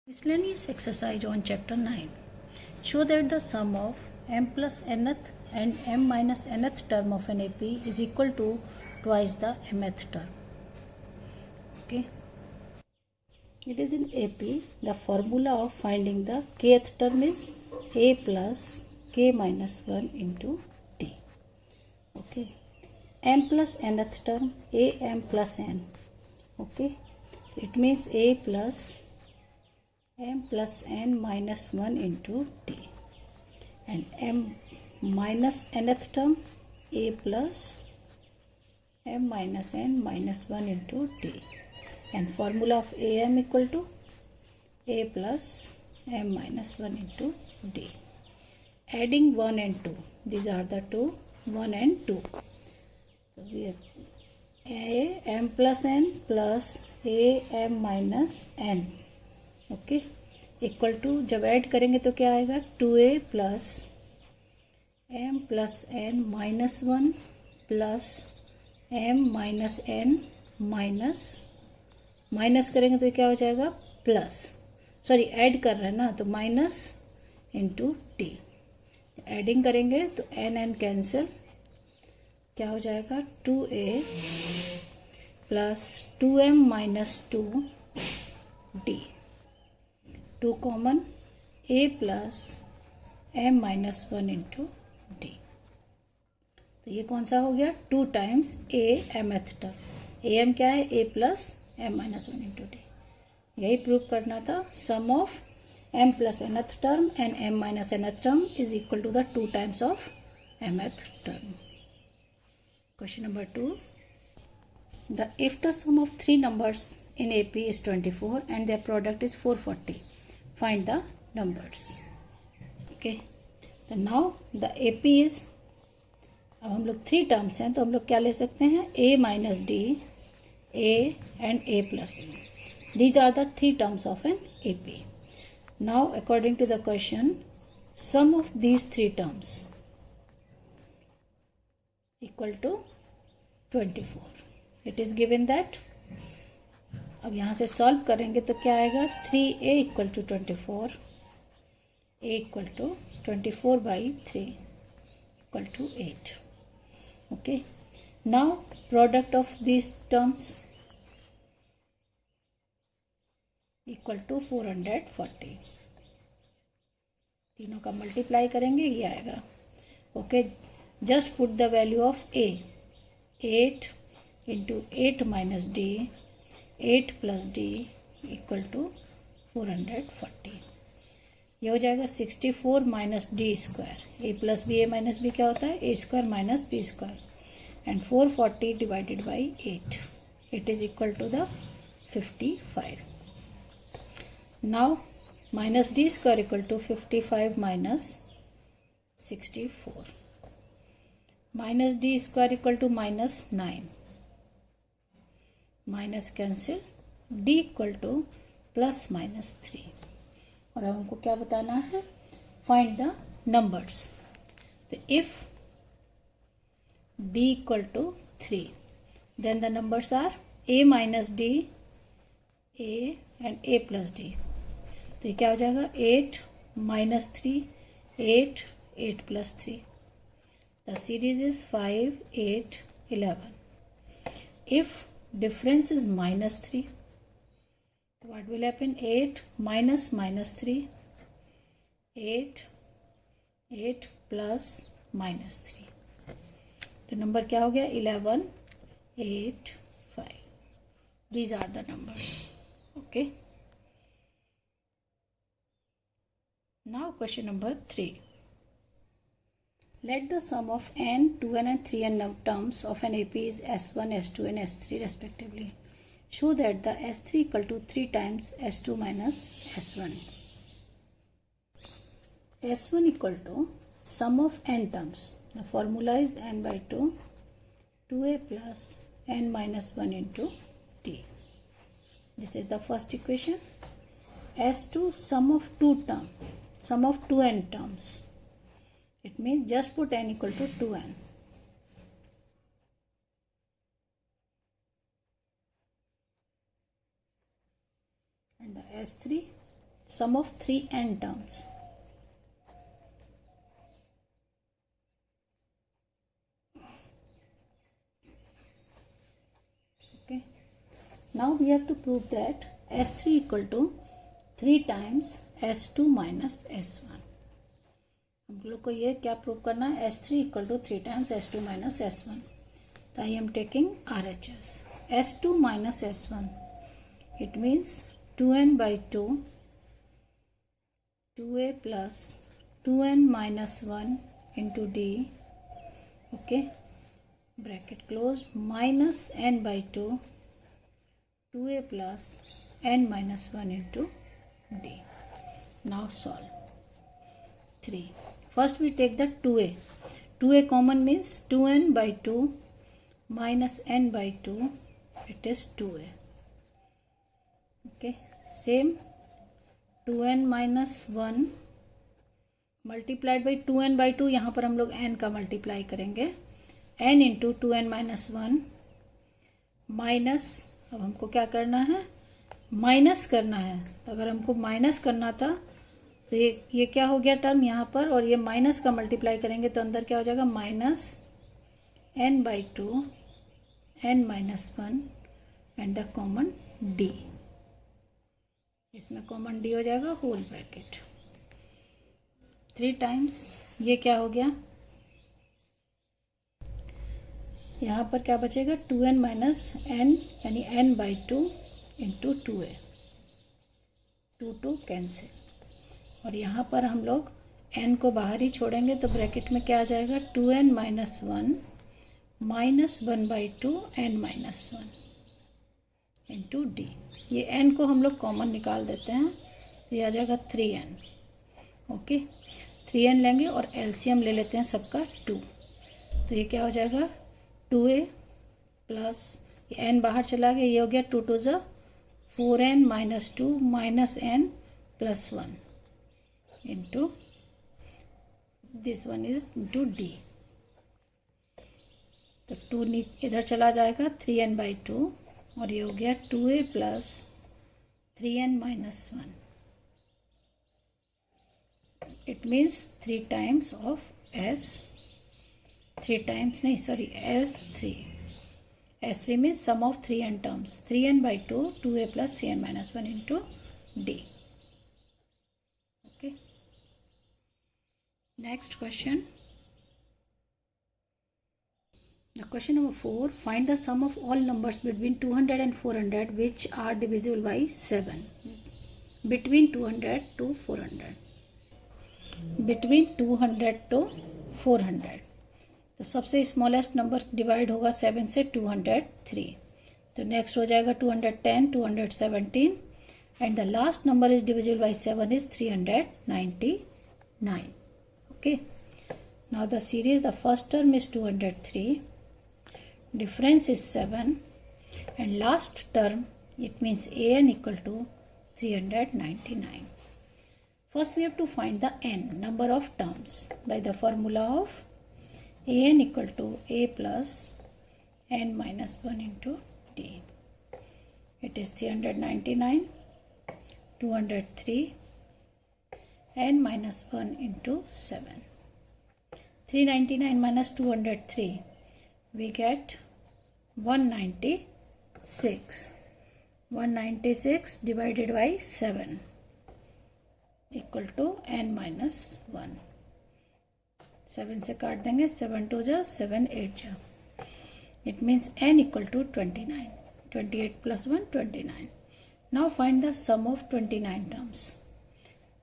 Miscellaneous exercise on chapter 9. Show that the sum of m plus nth and m minus nth term of an AP is equal to twice the mth term. Okay. It is in AP. The formula of finding the kth term is a plus k minus 1 into t. Okay. M plus nth term am plus n. Okay. It means a plus m plus n minus 1 into t, and m minus nth term a plus m minus n minus 1 into t, and formula of am equal to a plus m minus 1 into d. Adding 1 and 2, these are the two, 1 and 2. So we have a m plus n plus a m minus n. Okay, equal to जब add करेंगे तो क्या आएगा 2a plus m plus n minus 1 plus m minus n minus करेंगे तो क्या हो जाएगा प्लस, सॉरी ऐड कर रहे हैं ना, तो माइनस इंटू टी. एडिंग करेंगे तो n कैंसिल, क्या हो जाएगा 2a plus 2m minus 2d. 2 common a plus m minus 1 into D. तो ये कौन सा हो गया 2 times a mth term. am क्या है a plus m minus 1 into D. यही प्रूव करना था. Sum of m plus nth term and m minus nth term is equal to the 2 times of mth term. Question number 2. If the sum of 3 numbers in AP is 24 and their product is 440, find the numbers. Okay, so now the AP is, अब हम लोग 3 terms हैं तो हम लोग क्या ले सकते हैं a minus d, a and a plus d. These are the 3 terms of an AP. Now according to the question, sum of these 3 terms equal to 24. It is given that, अब यहाँ से सॉल्व करेंगे तो क्या आएगा 3a equal to 24, a equal to 24 by 3 equal to 8. Okay, now product of this terms equal to 440. तीनों का multiply करेंगे ये आएगा. Okay, just put the value of a. 8 into 8 minus d, 8 plus d equal to 440. ये हो जाएगा 64 minus d square. A plus b, a minus b क्या होता है a square minus b square, and 440 divided by 8, it is equal to the 55. Now minus d square equal to 55 minus 64. Minus d square equal to minus 9, minus cancel, d equal to plus minus 3. और अब हमको क्या बताना है, find the numbers. तो if d equal to 3, then the numbers are a minus d, a and a plus d. तो ये क्या हो जाएगा 8 minus 3, 8, 8 plus 3. The series is 5, 8, 11. If difference is minus 3, what will happen, 8 minus minus 3, 8, 8 plus minus 3. तो number क्या हो गया 11, 8, 5. These are the numbers. Okay, now question number 3. Let the sum of n, 2n and 3n terms of an AP is S1, S2 and S3 respectively. Show that the S3 equal to 3 times S2 minus S1. S1 equal to sum of n terms. The formula is n by 2, 2a plus n minus 1 into t. This is the first equation. S2 sum of 2n terms. It means just put n equal to 2n. And the S3 sum of 3n terms. Okay. Now we have to prove that S3 equal to 3 times S2 minus S1. हम लोग को ये क्या prove करना है? S3 equal to 3 times S2 minus S1. तो I am taking RHS. S2 minus S1, it means 2n by 2, 2a plus 2n minus 1 into D, okay, bracket closed, minus n by 2, 2a plus n minus 1 into D. Now solve. 3. First we take the 2a. 2a common means 2n by 2 minus n by 2. It is 2a. Okay. Same 2n minus 1 multiplied by 2n by 2. यहाँ पर हम लोग n का multiply करेंगे. n into 2n minus 1 minus, अब हमको क्या करना है? माइनस करना है. तो अगर हमको माइनस करना था तो ये क्या हो गया टर्म यहाँ पर, और ये माइनस का मल्टीप्लाई करेंगे तो अंदर क्या हो जाएगा? Minus n by 2 n minus 1 and the common d. इसमें कॉमन d हो जाएगा होल ब्रैकेट. 3 टाइम्स ये क्या हो गया? यहाँ पर क्या बचेगा? 2n माइनस n यानी n by 2 into 2a. 2 cancel, और यहाँ पर हम लोग n को बाहर ही छोड़ेंगे तो ब्रैकेट में क्या आ जाएगा? 2n minus 1 minus 1 by 2 n minus 1 into D. ये n को हम लोग कॉमन निकाल देते हैं तो ये आ जाएगा 3n. ओके, 3n लेंगे और एलसीएम ले लेते हैं सबका 2. तो ये क्या हो जाएगा? 2a प्लस n बाहर चला गया, ये हो गया 2 टू ज़ा 4n minus 2 minus n plus 1 into this one is into D. तो 2 इधर चला जाएगा 3n by 2 और ये हो गया 2a plus 3n minus 1. It means 3 times of S, 3 times नहीं sorry S3. S3 means sum of 3n terms. 3n by 2, 2a plus 3n minus 1 into D. Next question. The question number 4. Find the sum of all numbers between 200 and 400 which are divisible by 7. Between 200 to 400. Between 200 to 400. तो सबसे smallest number divide होगा 7 से 203. तो next हो जाएगा 210, 217 and the last number is divisible by 7 is 399. Okay, now the series, the first term is 203, difference is 7, and last term it means an equal to 399. First we have to find the n, number of terms, by the formula of an equal to a plus n minus 1 into d. It is 399, 203, n minus 1 into 7. 399 minus 203, we get 196. 196 divided by 7 equal to n minus 1. 7 से काट देंगे, 7 2 जा 7 8 जा. It means n equal to 29. 28 plus 1 29. Now find the sum of 29 terms.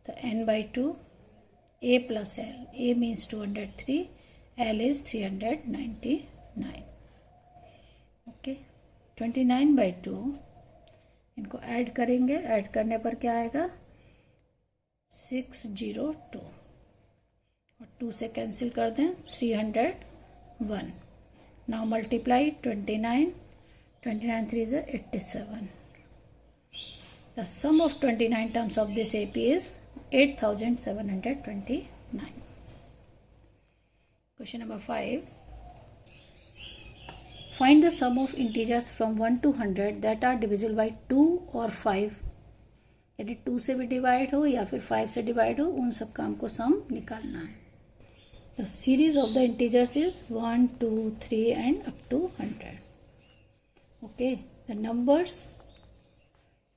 तो n by 2, a plus l. a means 203, l is 399. Okay, 29 by 2 इनको add करेंगे. Add करने पर क्या आएगा? 602 और 2 से कैंसिल कर दें 301. Now multiply 29, 29 3 is 87. The sum of 29 terms of this AP is 8729. Question number 5. Find the sum of integers from 1 to 100 that are divisible by 2 or 5 यदि 2 से भी डिवाइड हो या फिर 5 से डिवाइड हो, उन सब का हमको सम निकालना है. The series of the integers is 1, 2, 3 and up to 100. Okay, the numbers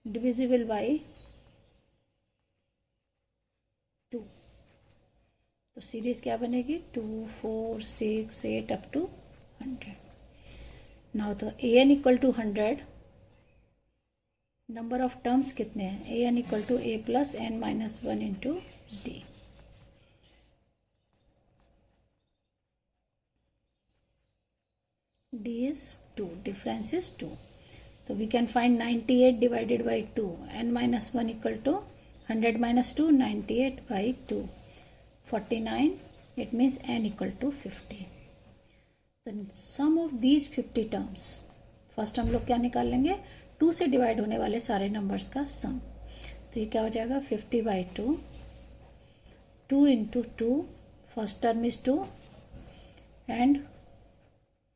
divisible by 2. तो सीरीज क्या बनेगी? 2, 4, 6, 8 up to 100. Now तो an equal to 100. Number of terms कितने हैं? an equal to a plus n minus 1 into d. d is 2, difference is 2. So we can find 98 divided by 2, n minus 1 equal to 100 minus 2, 98 by 2, 49. It means n equal to 50. The sum of these 50 terms, first हम लोग क्या निकाल लेंगे? 2 से divide होने वाले सारे numbers का सम. तो ये क्या हो जाएगा? 50 by 2, 2 into 2, first term is 2 and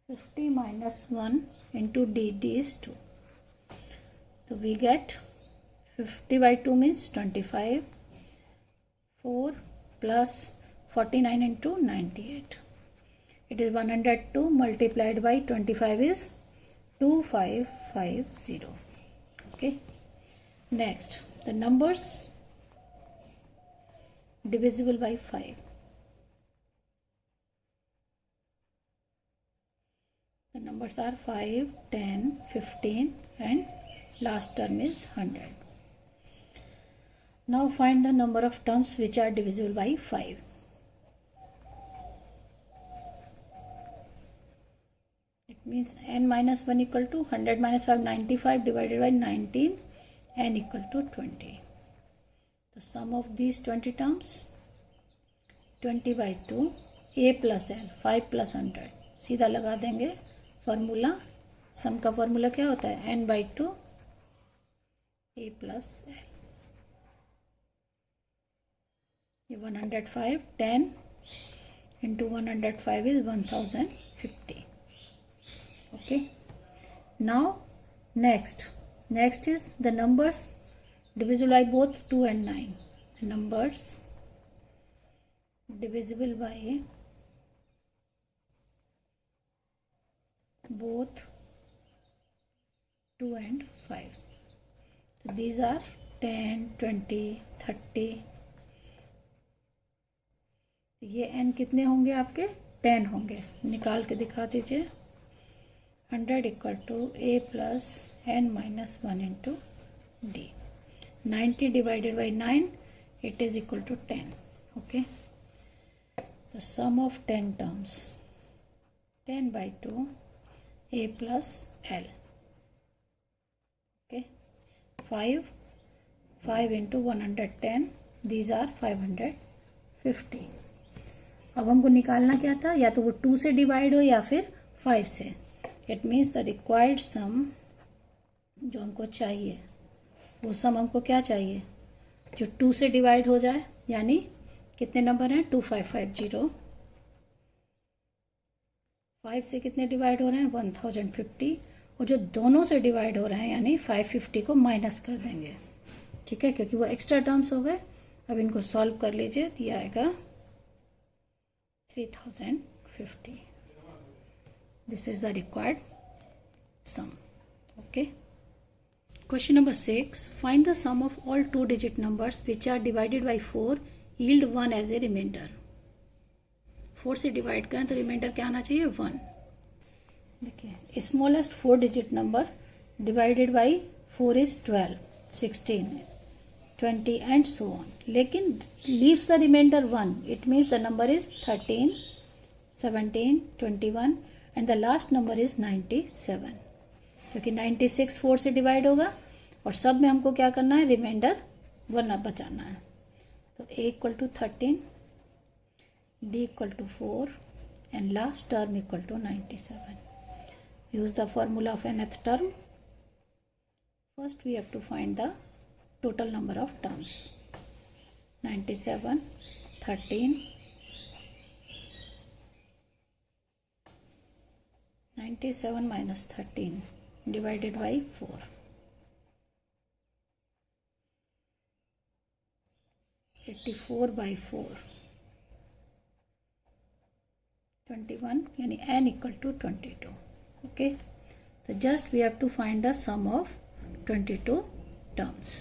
50 minus 1 into d is 2. So we get 50 by 2 means 25, 4 plus 49 into 98. It is 102 multiplied by 25 is 2550. Okay. Next, the numbers divisible by 5. The numbers are 5, 10, 15 and last term is 100. Now find the number of terms which are divisible by 5. It means n minus 1 equal to 100 minus 5, 95 divided by 19, n equal to 20. The sum of these 20 terms, 20 by 2, a plus l, 5 plus 100. सीधा लगा देंगे formula. सम का formula क्या होता है? n by 2 a plus l. ये 105, 10 into 105 is 1050. Okay. Now next is the numbers divisible by both 2 and 9. Numbers divisible by both 2 and 5. So these are 10, 20, 30. ये n कितने होंगे आपके? 10 होंगे. निकाल के दिखा दीजिए. 100 equal to a plus n minus 1 into d. 90 divided by 9, it is equal to 10. Okay. The sum of 10 terms, 10 by 2 a plus l. Okay. 5 into 110, these are 550. अब हमको निकालना क्या था? या तो वो 2 से डिवाइड हो या फिर 5 से. इट मीन्स द रिक्वायर्ड सम जो हमको चाहिए, वो सम हमको क्या चाहिए? जो 2 से डिवाइड हो जाए. यानी कितने नंबर हैं? 2550. 5 से कितने डिवाइड हो रहे हैं? 1050. और जो दोनों से डिवाइड हो रहे हैं यानी 550 को माइनस कर देंगे. ठीक है, क्योंकि वो एक्स्ट्रा टर्म्स हो गए. अब इनको सॉल्व कर लीजिए. तो ये आएगा 3050. This is the required sum. Okay. Question number 6. Find the sum of all 2-digit numbers which are divided by 4 yield 1 as a remainder. 4 से डिवाइड करें तो रिमाइंडर क्या आना चाहिए? 1. देखिए, smallest 4-digit number divided by 4 is 12, 16, 20 and so on. लेकिन leaves the remainder 1. It means the number is 13, 17, 21 and the last number is 97. क्योंकि 96 4 से डिवाइड होगा और सब में हमको क्या करना है? रिमाइंडर 1 बचाना है. तो a equal to 13, d equal to 4 and last term equal to 97. Use the formula of nth term. First we have to find the total number of terms. 97, 13, 97 minus 13 divided by 4. 84/4 21 यानी n equal to 22. Okay, so just we have to find the sum of 22 terms.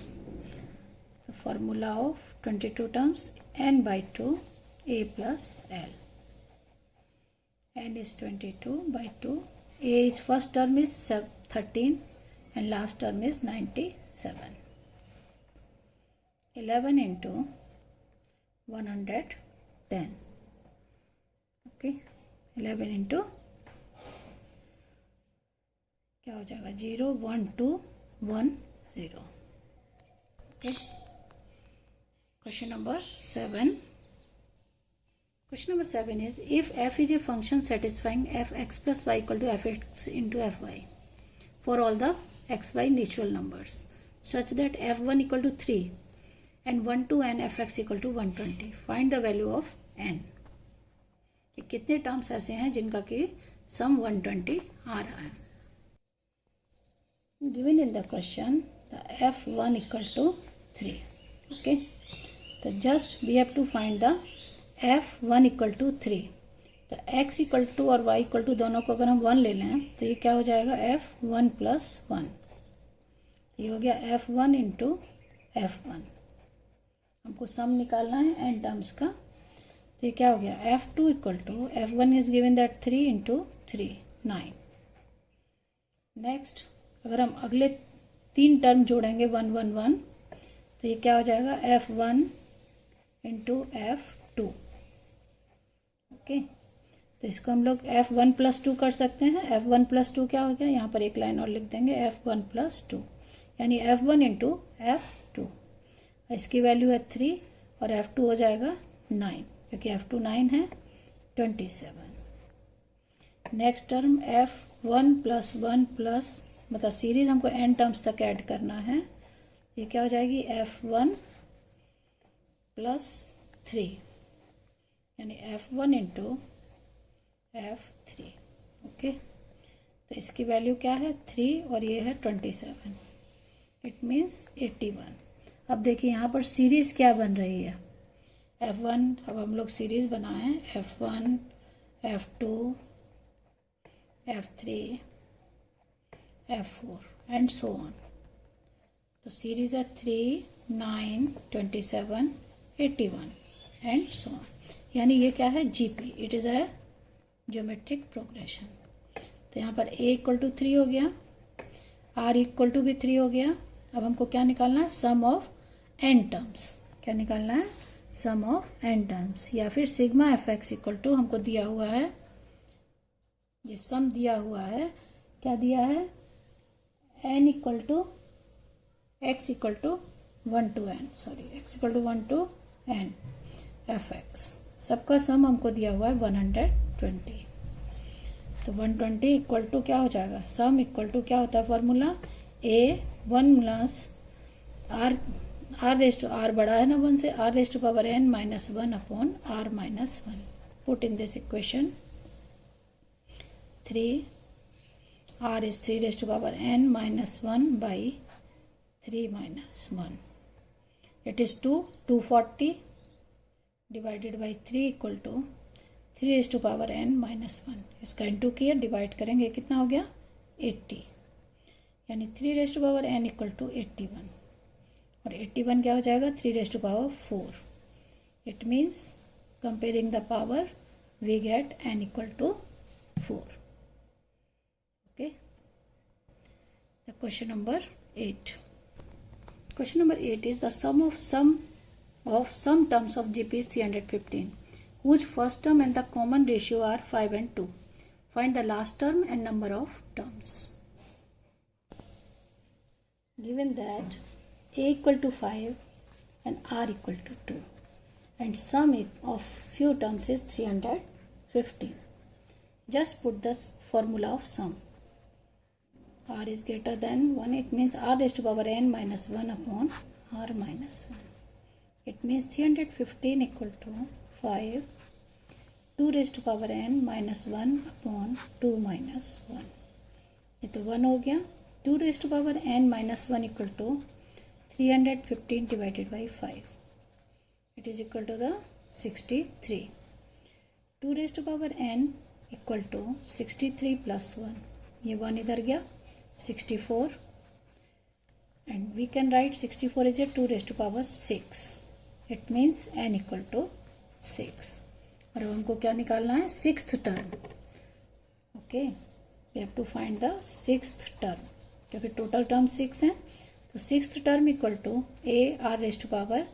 The formula of 22 terms, n by 2 a plus l. N is 22 by 2. A is first term is 13 and last term is 97. 11 into 110. Okay, 11 into क्या हो जाएगा 0 1 2 1 0. Okay, question number 7. Question number 7 is, if f is a function satisfying fx plus y equal to fx into fy for all the xy natural numbers such that f1 equal to 3 and 1 to n fx equal to 120, find the value of n. ये कितने terms ऐसे हैं जिनका कि सम 120 आ रहा है. Given in the question, the f1 equal to 3. Okay, so just we have to find the f1 equal to 3. तो x equal to और y इक्वल टू दोनों को अगर हम 1 ले लें तो ये क्या हो जाएगा f1 प्लस 1. ये हो गया f1 इंटू f1. हमको सम निकालना है n टर्म्स का. तो ये क्या हो गया f2 equal to f1 is given that 3 into 3 9. Next अगर हम अगले 3 टर्म जोड़ेंगे 1 1 1 तो ये क्या हो जाएगा f1 इंटू f2. ओके, तो इसको हम लोग f1 प्लस 2 कर सकते हैं. f1 प्लस 2 क्या हो गया, यहाँ पर एक लाइन और लिख देंगे f1 प्लस 2 यानी f1 इंटू f2. इसकी वैल्यू है 3 और f2 हो जाएगा 9 क्योंकि f2 9 है 27. Next term f1 plus 1 plus मतलब सीरीज हमको n टर्म्स तक ऐड करना है. ये क्या हो जाएगी f1 प्लस 3 यानी f1 इंटू f3. ओके, तो इसकी वैल्यू क्या है 3 और ये है 27. It means 81. अब देखिए यहाँ पर सीरीज क्या बन रही है f1. अब हम लोग सीरीज बनाए f1 f2 f3 f4 and so on. तो सीरीज है 3 9 27 81 एंड सो ऑन. यानी ये क्या है GP, it is a geometric progression. तो यहाँ पर a इक्वल टू 3 हो गया, r इक्वल टू भी 3 हो गया. अब हमको क्या निकालना है सम ऑफ n टर्म्स. क्या निकालना है सम ऑफ n टर्म्स या फिर sigma f x equal to हमको दिया हुआ है, ये सम दिया हुआ है. क्या दिया है n equal to x equal to 1 to n x equal to 1 to n f x. सबका सम हमको दिया हुआ है 120. तो 120 इक्वल टू क्या हो जाएगा सम इक्वल टू क्या होता है formula a 1 plus r raise to r बड़ा है ना 1 से, r raise to power n minus 1 upon r minus 1. Put in this equation 3 r is 3 raise to power n minus 1 by 3 minus 1. It is 240 divided by 3 equal to 3 raise to power n minus 1. इसका into किया, divide करेंगे कितना हो गया 80 यानी 3 raise to power n equal to 81 और 81 क्या हो जाएगा 3 raise to power 4. It means comparing the power we get n equal to 4. Okay, the question number 8. Question number 8 is the sum of some terms of GP is 315, whose first term and the common ratio are 5 and 2. Find the last term and number of terms. Given that a equal to 5 and r equal to 2 and sum of few terms is 315. Just put the formula of sum. R is greater than 1, it means r raised to power n minus 1 upon r minus 1. It means 315 equal to 5 2 raised to power n minus 1 upon 2 minus 1. ये तो 1 हो गया. 2 raised to power n minus 1 equal to 315 divided by 5. It is equal to the 63. 2 raised to power n equal to 63 plus 1. ये 1 इधर गया 64 and we can write 64 is a 2 raised to power 6. It means n equal to 6. और अब हमको क्या निकालना है? Sixth term. Okay, we have to find the sixth term क्योंकि टोटल टर्म 6 है. तो sixth term equal to a r raise to power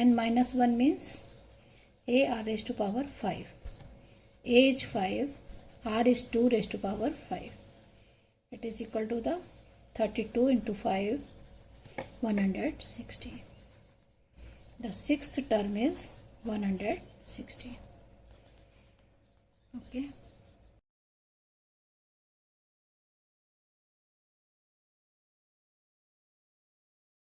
n minus 1 means a r raised to power 5. A is 5, r is 2 raised to power 5. It is equal to the 32 into 5, 160. The sixth term is 160. Okay.